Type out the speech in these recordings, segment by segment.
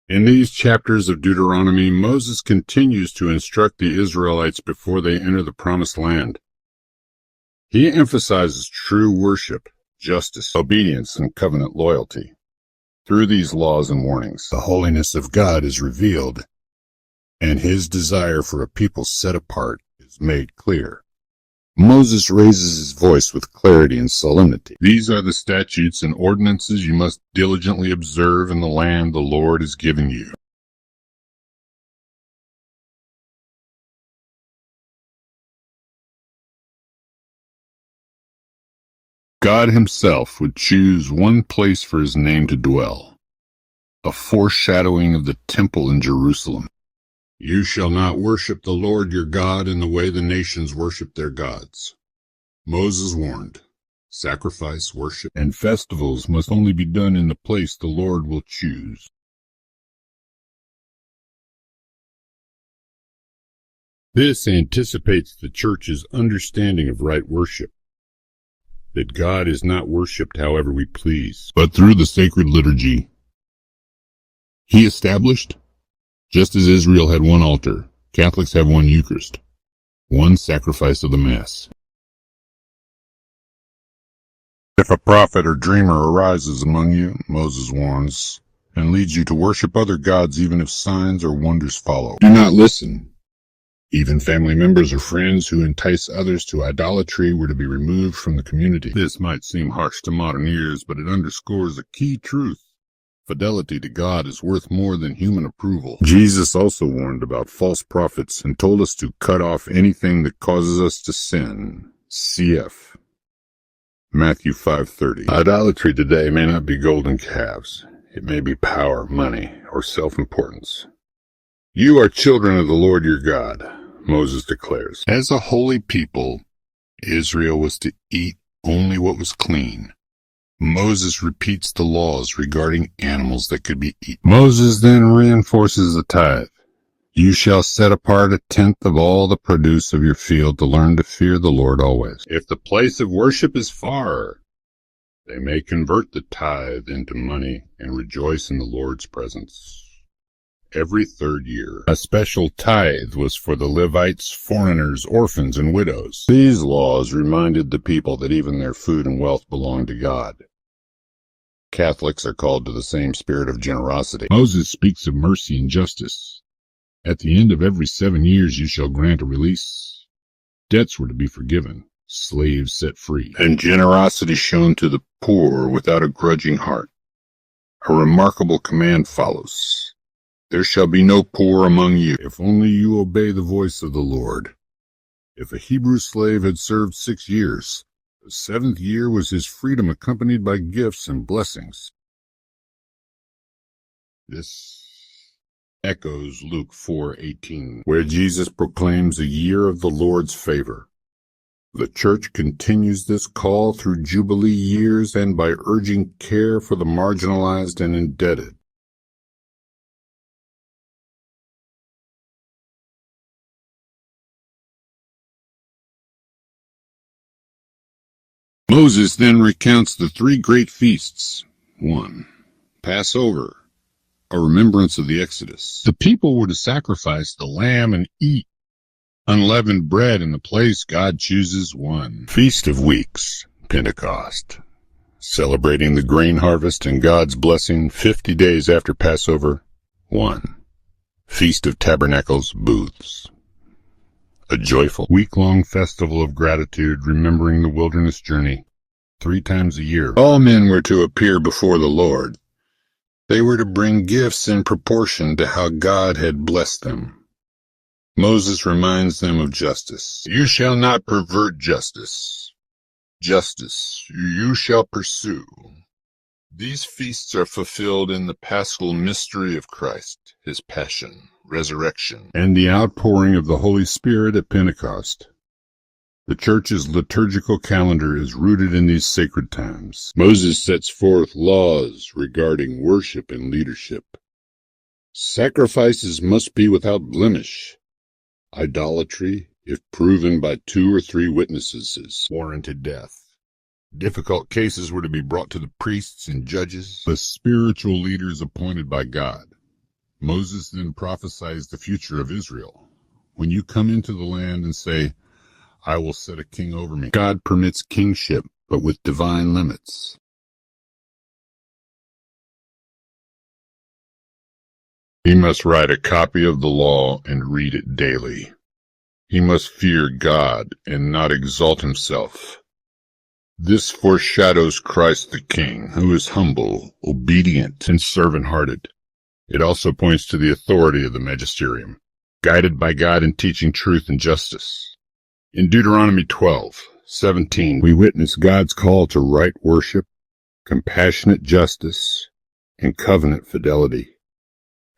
In these chapters of Deuteronomy, Moses continues to instruct the Israelites before they enter the Promised Land. He emphasizes true worship, justice, obedience, and covenant loyalty. Through these laws and warnings, the holiness of God is revealed, and his desire for a people set apart is made clear. Moses raises his voice with clarity and solemnity. These are the statutes and ordinances you must diligently observe in the land the Lord has given you. God himself would choose one place for his name to dwell, a foreshadowing of the temple in Jerusalem. You shall not worship the Lord your God in the way the nations worship their gods. Moses warned, sacrifice, worship, and festivals must only be done in the place the Lord will choose. This anticipates the church's understanding of right worship, that God is not worshipped however we please, but through the sacred liturgy. He established, just as Israel had one altar, Catholics have one Eucharist, one sacrifice of the Mass. If a prophet or dreamer arises among you, Moses warns, and leads you to worship other gods even if signs or wonders follow, do not listen. Even family members or friends who entice others to idolatry were to be removed from the community. This might seem harsh to modern ears, but it underscores a key truth. Fidelity to God is worth more than human approval. Jesus also warned about false prophets and told us to cut off anything that causes us to sin. Cf. Matthew 5:30. Idolatry today may not be golden calves. It may be power, money, or self-importance. You are children of the Lord your God, Moses declares. As a holy people, Israel was to eat only what was clean. Moses repeats the laws regarding animals that could be eaten. Moses then reinforces the tithe. You shall set apart 1/10 of all the produce of your field to learn to fear the Lord always. If the place of worship is far, they may convert the tithe into money and rejoice in the Lord's presence. Every 3rd year, a special tithe was for the Levites, foreigners, orphans, and widows. These laws reminded the people that even their food and wealth belonged to God. Catholics are called to the same spirit of generosity. Moses speaks of mercy and justice. At the end of every 7 years you shall grant a release. Debts were to be forgiven, slaves set free, and generosity shown to the poor without a grudging heart. A remarkable command follows. There shall be no poor among you, if only you obey the voice of the Lord. If a Hebrew slave had served 6 years, the 7th year was his freedom accompanied by gifts and blessings. This echoes Luke 4:18, where Jesus proclaims a year of the Lord's favor. The Church continues this call through Jubilee years and by urging care for the marginalized and indebted. Moses then recounts the 3 great feasts. 1. Passover, a remembrance of the Exodus. The people were to sacrifice the lamb and eat unleavened bread in the place God chooses. 1. Feast of Weeks, Pentecost, celebrating the grain harvest and God's blessing 50 days after Passover. 1. Feast of Tabernacles, Booths, a joyful week-long festival of gratitude remembering the wilderness journey. 3 times a year, all men were to appear before the Lord. They were to bring gifts in proportion to how God had blessed them. Moses reminds them of justice. You shall not pervert justice. Justice you shall pursue. These feasts are fulfilled in the paschal mystery of Christ, his passion, resurrection, and the outpouring of the Holy Spirit at Pentecost. The Church's liturgical calendar is rooted in these sacred times. Moses sets forth laws regarding worship and leadership. Sacrifices must be without blemish. Idolatry, if proven by 2 or 3 witnesses, warranted death. Difficult cases were to be brought to the priests and judges, the spiritual leaders appointed by God. Moses then prophesies the future of Israel. When you come into the land and say, I will set a king over me, God permits kingship, but with divine limits. He must write a copy of the law and read it daily. He must fear God and not exalt himself. This foreshadows Christ the King, who is humble, obedient, and servant-hearted. It also points to the authority of the magisterium, guided by God in teaching truth and justice. In Deuteronomy 12:17, we witness God's call to right worship, compassionate justice, and covenant fidelity.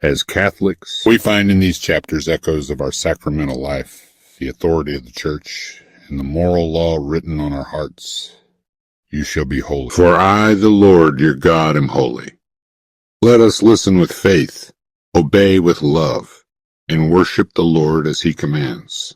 As Catholics, we find in these chapters echoes of our sacramental life, the authority of the Church, and the moral law written on our hearts. You shall be holy, for I, the Lord your God, am holy. Let us listen with faith, obey with love, and worship the Lord as he commands.